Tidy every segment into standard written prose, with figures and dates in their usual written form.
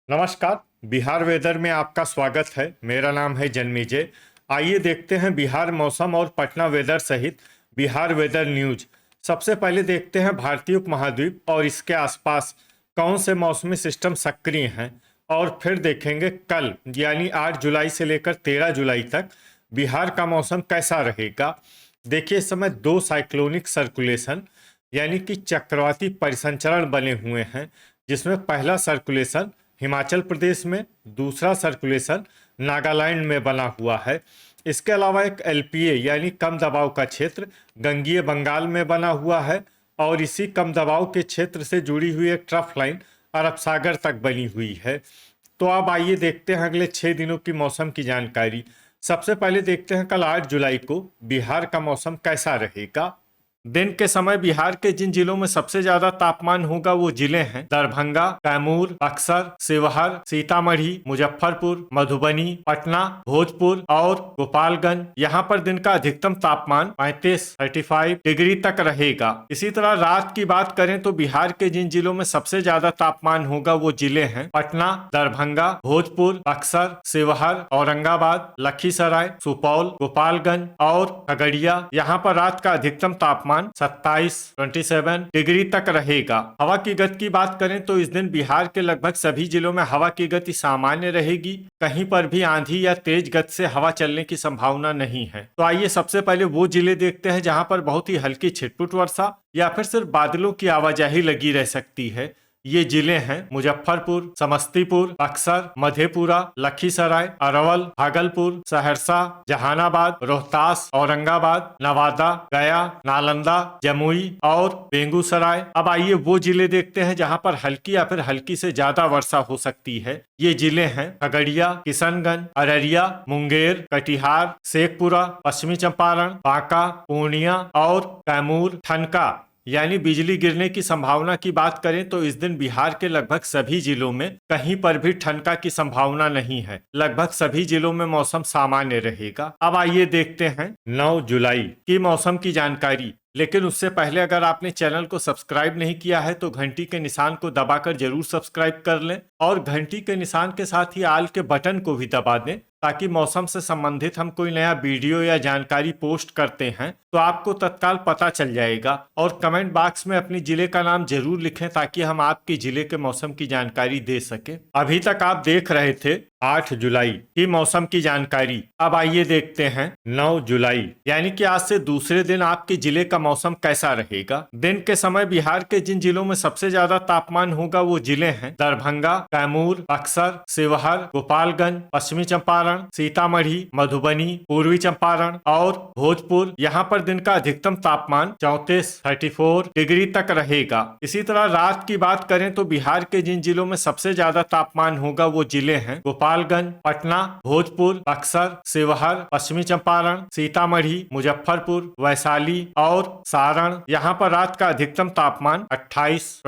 नमस्कार। बिहार वेदर में आपका स्वागत है। मेरा नाम है जन्मेजय। आइए देखते हैं बिहार मौसम और पटना वेदर सहित बिहार वेदर न्यूज। सबसे पहले देखते हैं भारतीय उपमहाद्वीप और इसके आसपास कौन से मौसमी सिस्टम सक्रिय हैं, और फिर देखेंगे कल यानी 8 जुलाई से लेकर 13 जुलाई तक बिहार का मौसम कैसा रहेगा। देखिए, इस समय दो साइक्लोनिक सर्कुलेशन यानी कि चक्रवाती परिसंचरण बने हुए हैं, जिसमें पहला सर्कुलेशन हिमाचल प्रदेश में, दूसरा सर्कुलेशन नागालैंड में बना हुआ है। इसके अलावा एक एलपीए यानी कम दबाव का क्षेत्र गंगीय बंगाल में बना हुआ है, और इसी कम दबाव के क्षेत्र से जुड़ी हुई एक ट्रफ लाइन अरब सागर तक बनी हुई है। तो अब आइए देखते हैं अगले 6 दिनों की मौसम की जानकारी। सबसे पहले देखते हैं कल 8 जुलाई को बिहार का मौसम कैसा रहेगा। दिन के समय बिहार के जिन जिलों में सबसे ज्यादा तापमान होगा वो जिले हैं दरभंगा, कैमूर, बक्सर, शिवहर, सीतामढ़ी, मुजफ्फरपुर, मधुबनी, पटना, भोजपुर और गोपालगंज। यहाँ पर दिन का अधिकतम तापमान 35 डिग्री तक रहेगा। इसी तरह रात की बात करें तो बिहार के जिन जिलों में सबसे ज्यादा तापमान होगा वो जिले हैं पटना, दरभंगा, भोजपुर, बक्सर, शिवहर, औरंगाबाद, लखीसराय, सुपौल, गोपालगंज और खगड़िया। यहाँ पर रात का अधिकतम तापमान 27 डिग्री तक रहेगा। हवा की गति की बात करें तो इस दिन बिहार के लगभग सभी जिलों में हवा की गति सामान्य रहेगी। कहीं पर भी आंधी या तेज गति से हवा चलने की संभावना नहीं है। तो आइए सबसे पहले वो जिले देखते हैं जहां पर बहुत ही हल्की छिटपुट वर्षा या फिर सिर्फ बादलों की आवाजाही लगी रह सकती है। ये जिले हैं मुजफ्फरपुर, समस्तीपुर, बक्सर, मधेपुरा, लखीसराय, अरवल, भागलपुर, सहरसा, जहानाबाद, रोहतास, औरंगाबाद, नवादा, गया, नालंदा, जमुई और बेगूसराय। अब आइए वो जिले देखते हैं जहां पर हल्की या फिर हल्की से ज्यादा वर्षा हो सकती है। ये जिले हैं खगड़िया, किशनगंज, अररिया, मुंगेर, कटिहार, शेखपुरा, पश्चिमी चंपारण, बांका, पूर्णिया और कैमूर। ठनका यानी बिजली गिरने की संभावना की बात करें तो इस दिन बिहार के लगभग सभी जिलों में कहीं पर भी ठनका की संभावना नहीं है। लगभग सभी जिलों में मौसम सामान्य रहेगा। अब आइए देखते हैं 9 जुलाई की मौसम की जानकारी। लेकिन उससे पहले अगर आपने चैनल को सब्सक्राइब नहीं किया है तो घंटी के निशान को दबाकर जरूर सब्सक्राइब कर लें, और घंटी के निशान के साथ ही आल के बटन को भी दबा दें, ताकि मौसम से संबंधित हम कोई नया वीडियो या जानकारी पोस्ट करते हैं तो आपको तत्काल पता चल जाएगा। और कमेंट बॉक्स में अपने जिले का नाम जरूर लिखें ताकि हम आपके जिले के मौसम की जानकारी दे सकें। अभी तक आप देख रहे थे 8 जुलाई की मौसम की जानकारी। अब आइए देखते हैं 9 जुलाई यानी कि आज से दूसरे दिन आपके जिले का मौसम कैसा रहेगा। दिन के समय बिहार के जिन जिलों में सबसे ज्यादा तापमान होगा वो जिले हैं दरभंगा, कैमूर, बक्सर, शिवहर, गोपालगंज, पश्चिमी चंपारण, सीतामढ़ी, मधुबनी, पूर्वी चंपारण और भोजपुर। यहाँ पर दिन का अधिकतम तापमान 34 डिग्री तक रहेगा। इसी तरह रात की बात करें तो बिहार के जिन जिलों में सबसे ज्यादा तापमान होगा वो जिले हैं गोपालगंज, पटना, भोजपुर, बक्सर, शिवहर, पश्चिमी चंपारण, सीतामढ़ी, मुजफ्फरपुर, वैशाली और सारण। यहाँ पर रात का अधिकतम तापमान 28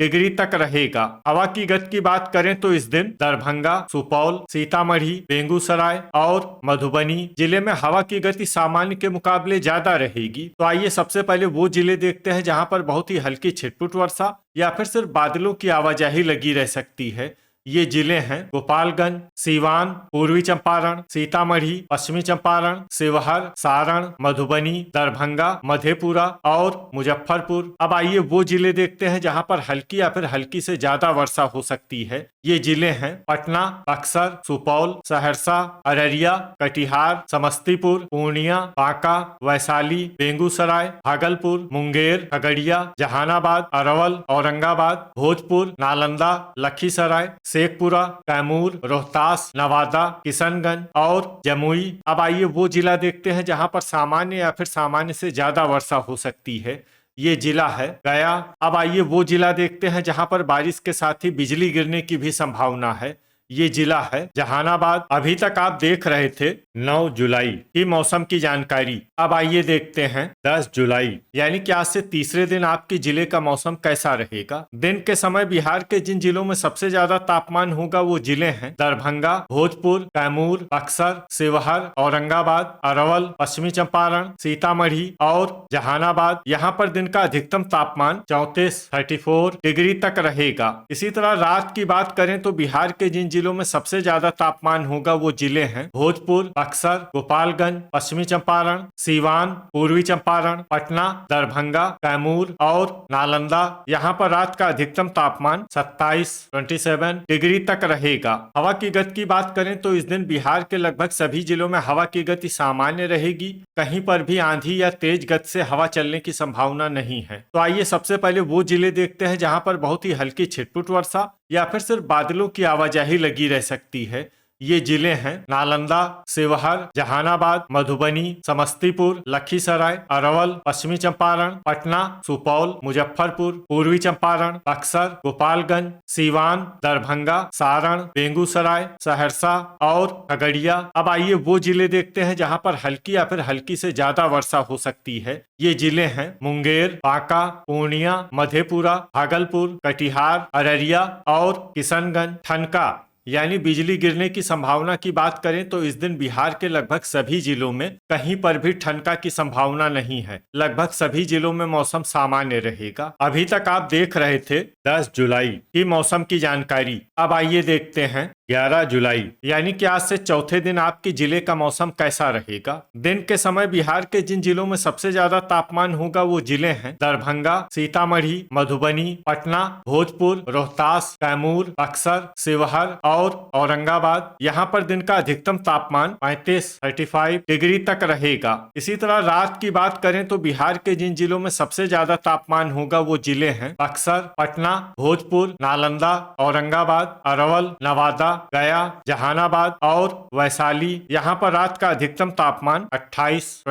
डिग्री तक रहेगा। हवा की गति की बात करें तो इस दिन दरभंगा, सुपौल, सीतामढ़ी, बेगूसराय और मधुबनी जिले में हवा की गति सामान्य के मुकाबले ज्यादा रहेगी। तो आइए सबसे पहले वो जिले देखते हैं जहां पर बहुत ही हल्की छिटपुट वर्षा या फिर सिर्फ बादलों की आवाजाही लगी रह सकती है। ये जिले हैं गोपालगंज, सीवान, पूर्वी चंपारण, सीतामढ़ी, पश्चिमी चंपारण, शिवहर, सारण, मधुबनी, दरभंगा, मधेपुरा और मुजफ्फरपुर। अब आइए वो जिले देखते हैं जहां पर हल्की या फिर हल्की से ज्यादा वर्षा हो सकती है। ये जिले हैं पटना, बक्सर, सुपौल, सहरसा, अररिया, कटिहार, समस्तीपुर, पूर्णिया, बांका, वैशाली, बेगूसराय, भागलपुर, मुंगेर, खगड़िया, जहानाबाद, अरवल, औरंगाबाद, भोजपुर, नालंदा, लखीसराय, शेखपुरा, कैमूर, रोहतास, नवादा, किशनगंज और जमुई। अब आइए वो जिला देखते हैं जहां पर सामान्य या फिर सामान्य से ज्यादा वर्षा हो सकती है। ये जिला है गया। अब आइए वो जिला देखते हैं जहां पर बारिश के साथ ही बिजली गिरने की भी संभावना है। ये जिला है जहानाबाद। अभी तक आप देख रहे थे 9 जुलाई की मौसम की जानकारी। अब आइए देखते हैं 10 जुलाई यानी कि आज से तीसरे दिन आपके जिले का मौसम कैसा रहेगा। दिन के समय बिहार के जिन जिलों में सबसे ज्यादा तापमान होगा वो जिले हैं दरभंगा, भोजपुर, कैमूर, बक्सर, शिवहर, औरंगाबाद, अरवल, पश्चिमी चंपारण, सीतामढ़ी और जहानाबाद। यहाँ पर दिन का अधिकतम तापमान 34 डिग्री तक रहेगा। इसी तरह रात की बात करें तो बिहार के जिन जिलों में सबसे ज्यादा तापमान होगा वो जिले हैं भोजपुर, बक्सर, गोपालगंज, पश्चिमी चंपारण, सीवान, पूर्वी चंपारण, पटना, दरभंगा, कैमूर और नालंदा। यहाँ पर रात का अधिकतम तापमान 27 डिग्री तक रहेगा। हवा की गति की बात करें तो इस दिन बिहार के लगभग सभी जिलों में हवा की गति सामान्य रहेगी। कहीं पर भी आंधी या तेज गति से हवा चलने की संभावना नहीं है। तो आइए सबसे पहले वो जिले देखते हैं जहां पर बहुत ही हल्की छिटपुट वर्षा या फिर सिर्फ बादलों की आवाजाही लगी रह सकती है। ये जिले हैं नालंदा, शिवहर, जहानाबाद, मधुबनी, समस्तीपुर, लखीसराय, अरवल, पश्चिमी चंपारण, पटना, सुपौल, मुजफ्फरपुर, पूर्वी चंपारण, बक्सर, गोपालगंज, सीवान, दरभंगा, सारण, बेगूसराय, सहरसा और खगड़िया। अब आइए वो जिले देखते हैं जहां पर हल्की या फिर हल्की से ज्यादा वर्षा हो सकती है। ये जिले हैं मुंगेर, बांका, पूर्णिया, मधेपुरा, भागलपुर, कटिहार, अररिया और किशनगंज। ठनका यानी बिजली गिरने की संभावना की बात करें तो इस दिन बिहार के लगभग सभी जिलों में कहीं पर भी ठनका की संभावना नहीं है। लगभग सभी जिलों में मौसम सामान्य रहेगा। अभी तक आप देख रहे थे 10 जुलाई की मौसम की जानकारी। अब आइए देखते हैं 11 जुलाई यानी कि आज से चौथे दिन आपके जिले का मौसम कैसा रहेगा। दिन के समय बिहार के जिन जिलों में सबसे ज्यादा तापमान होगा वो जिले हैं दरभंगा, सीतामढ़ी, मधुबनी, पटना, भोजपुर, रोहतास, कैमूर, बक्सर, शिवहर और औरंगाबाद। यहाँ पर दिन का अधिकतम तापमान 35 डिग्री तक रहेगा। इसी तरह रात की बात करें तो बिहार के जिन जिलों में सबसे ज्यादा तापमान होगा वो जिले हैं बक्सर, पटना, भोजपुर, नालंदा, औरंगाबाद, अरवल, नवादा, गया, जहानाबाद और वैशाली। यहाँ पर रात का अधिकतम तापमान 28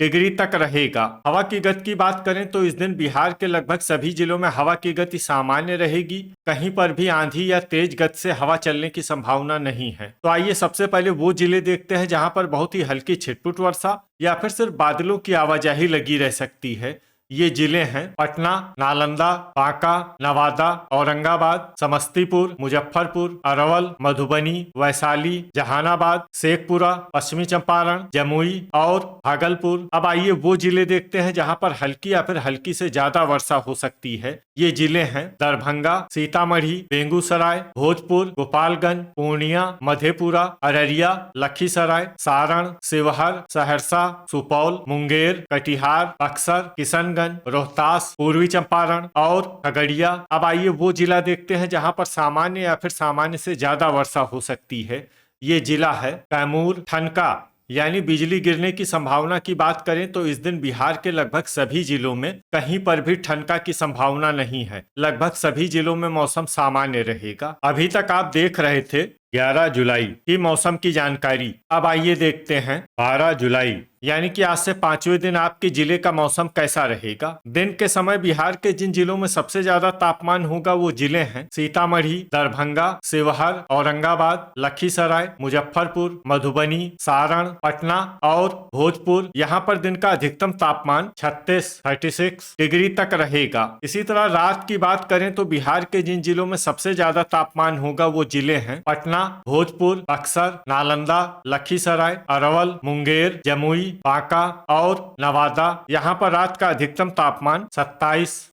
डिग्री तक रहेगा। हवा की गति की बात करें तो इस दिन बिहार के लगभग सभी जिलों में हवा की गति सामान्य रहेगी। कहीं पर भी आंधी या तेज गति से हवा चलने की संभावना नहीं है। तो आइए सबसे पहले वो जिले देखते हैं जहां पर बहुत ही हल्की छिटपुट वर्षा या फिर सिर्फ बादलों की आवाजाही लगी रह सकती है। ये जिले हैं पटना, नालंदा, बांका, नवादा, औरंगाबाद, समस्तीपुर, मुजफ्फरपुर, अरवल, मधुबनी, वैशाली, जहानाबाद, शेखपुरा, पश्चिमी चंपारण, जमुई और भागलपुर। अब आइए वो जिले देखते हैं जहां पर हल्की या फिर हल्की से ज्यादा वर्षा हो सकती है। ये जिले हैं दरभंगा, सीतामढ़ी, बेगूसराय, भोजपुर, गोपालगंज, पूर्णिया, मधेपुरा, अररिया, लखीसराय, सारण, शिवहर, सहरसा, सुपौल, मुंगेर, कटिहार, बक्सर, किशनगंज, रोहतास, पूर्वी चंपारण और खगड़िया। अब आइए वो जिला देखते हैं जहां पर सामान्य या फिर सामान्य से ज्यादा वर्षा हो सकती है। ये जिला है कैमूर। ठनका यानी बिजली गिरने की संभावना की बात करें तो इस दिन बिहार के लगभग सभी जिलों में कहीं पर भी ठनका की संभावना नहीं है। लगभग सभी जिलों में मौसम सामान्य रहेगा। अभी तक आप देख रहे थे 11 जुलाई की मौसम की जानकारी। अब आइए देखते हैं 12 जुलाई यानी कि आज से पांचवें दिन आपके जिले का मौसम कैसा रहेगा। दिन के समय बिहार के जिन जिलों में सबसे ज्यादा तापमान होगा वो जिले हैं सीतामढ़ी, दरभंगा, शिवहर, औरंगाबाद, लखीसराय, मुजफ्फरपुर, मधुबनी, सारण, पटना और भोजपुर। यहाँ पर दिन का अधिकतम तापमान 36 डिग्री तक रहेगा। इसी तरह रात की बात करें तो बिहार के जिन जिलों में सबसे ज्यादा तापमान होगा वो जिले हैं पटना, भोजपुर, बक्सर, नालंदा, लखीसराय, अरवल, मुंगेर, जमुई, बांका और नवादा। यहाँ पर रात का अधिकतम तापमान 27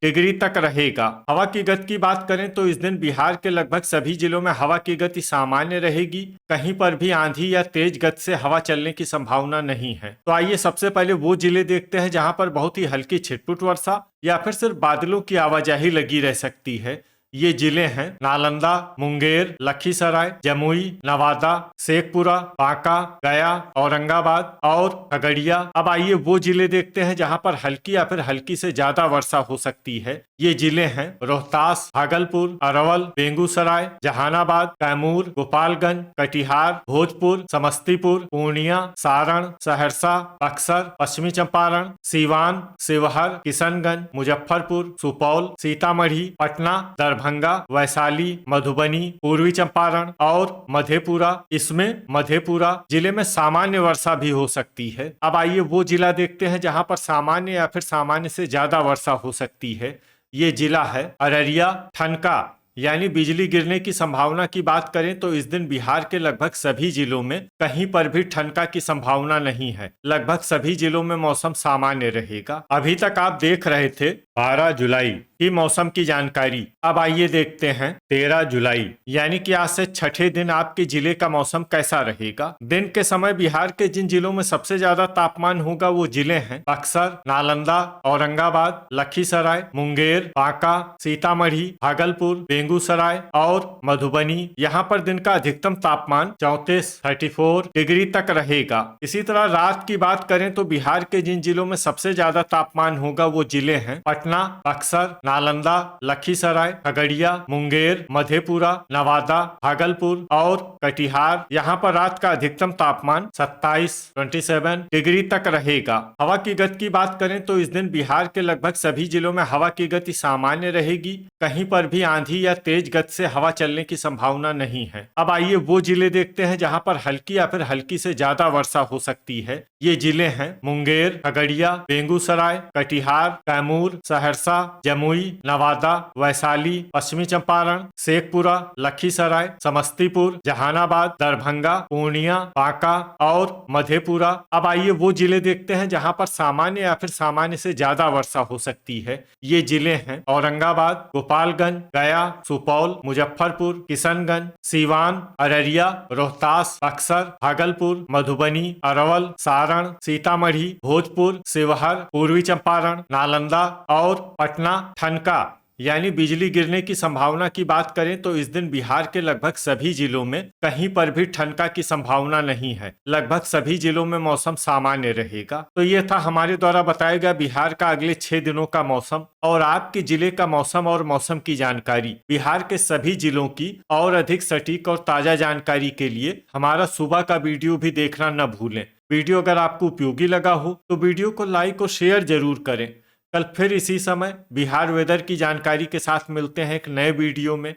डिग्री तक रहेगा। हवा की गति की बात करें तो इस दिन बिहार के लगभग सभी जिलों में हवा की गति सामान्य रहेगी। कहीं पर भी आंधी या तेज गति से हवा चलने की संभावना नहीं है। तो आइए सबसे पहले वो जिले देखते हैं जहां पर बहुत ही हल्की छिटपुट वर्षा या फिर सिर्फ बादलों की आवाजाही लगी रह सकती है। ये जिले हैं नालंदा, मुंगेर, लखीसराय, जमुई, नवादा, शेखपुरा, बांका, गया, औरंगाबाद और खगड़िया। अब आइए वो जिले देखते हैं जहां पर हल्की या फिर हल्की से ज्यादा वर्षा हो सकती है। ये जिले हैं रोहतास, भागलपुर, अरवल, बेगूसराय, जहानाबाद, कैमूर, गोपालगंज, कटिहार, भोजपुर, समस्तीपुर, पूर्णिया, सारण, सहरसा, बक्सर, पश्चिमी चंपारण, सीवान, शिवहर, किशनगंज, मुजफ्फरपुर, सुपौल, सीतामढ़ी, पटना, दरभंगा दरभंगा, वैशाली, मधुबनी, पूर्वी चंपारण और मधेपुरा। इसमें मधेपुरा जिले में सामान्य वर्षा भी हो सकती है। अब आइए वो जिला देखते हैं जहां पर सामान्य या फिर सामान्य से ज्यादा वर्षा हो सकती है। ये जिला है अररिया। ठनका यानी बिजली गिरने की संभावना की बात करें तो इस दिन बिहार के लगभग सभी जिलों में कहीं पर भी ठनका की संभावना नहीं है। लगभग सभी जिलों में मौसम सामान्य रहेगा। अभी तक आप देख रहे थे 12 जुलाई की मौसम की जानकारी। अब आइए देखते हैं 13 जुलाई यानी कि आज से छठे दिन आपके जिले का मौसम कैसा रहेगा। दिन के समय बिहार के जिन जिलों में सबसे ज्यादा तापमान होगा वो जिले हैं बक्सर, नालंदा, औरंगाबाद, लखीसराय, मुंगेर, बांका, सीतामढ़ी, भागलपुर, बेगूसराय और मधुबनी। यहाँ पर दिन का अधिकतम तापमान 34 डिग्री तक रहेगा। इसी तरह रात की बात करें तो बिहार के जिन जिलों में सबसे ज्यादा तापमान होगा वो जिले हैं पटना, बक्सर, नालंदा, लखीसराय, खगड़िया, मुंगेर, मधेपुरा, नवादा, भागलपुर और कटिहार। यहाँ पर रात का अधिकतम तापमान 27 डिग्री तक रहेगा। हवा की गति की बात करें तो इस दिन बिहार के लगभग सभी जिलों में हवा की गति सामान्य रहेगी। कहीं पर भी आंधी या तेज गति से हवा चलने की संभावना नहीं है। अब आइए वो जिले देखते हैं जहां पर हल्की या फिर हल्की से ज्यादा वर्षा हो सकती है। ये जिले हैं मुंगेर, खगड़िया, बेगूसराय, कटिहार, कैमूर, सहरसा, जमुई, नवादा, वैशाली, पश्चिमी चंपारण, शेखपुरा, लखीसराय, समस्तीपुर, जहानाबाद, दरभंगा, पूर्णिया, बांका और मधेपुरा। अब आइए वो जिले देखते हैं जहां पर सामान्य या फिर सामान्य से ज्यादा वर्षा हो सकती है। ये जिले हैं औरंगाबाद, गोपालगंज, गया, सुपौल, मुजफ्फरपुर, किशनगंज, सीवान, अररिया, रोहतास, बक्सर, भागलपुर, मधुबनी, अरवल, सारण, सीतामढ़ी, भोजपुर, शिवहर, पूर्वी चंपारण, नालंदा और पटना। ठनका यानी बिजली गिरने की संभावना की बात करें तो इस दिन बिहार के लगभग सभी जिलों में कहीं पर भी ठनका की संभावना नहीं है। लगभग सभी जिलों में मौसम सामान्य रहेगा। तो ये था हमारे द्वारा बताया गया बिहार का अगले 6 दिनों का मौसम और आपके जिले का मौसम और मौसम की जानकारी। बिहार के सभी जिलों की और अधिक सटीक और ताजा जानकारी के लिए हमारा सुबह का वीडियो भी देखना न भूलें। वीडियो अगर आपको उपयोगी लगा हो तो वीडियो को लाइक और शेयर जरूर करें। कल फिर इसी समय बिहार वेदर की जानकारी के साथ मिलते हैं एक नए वीडियो में।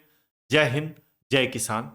जय हिंद, जय किसान।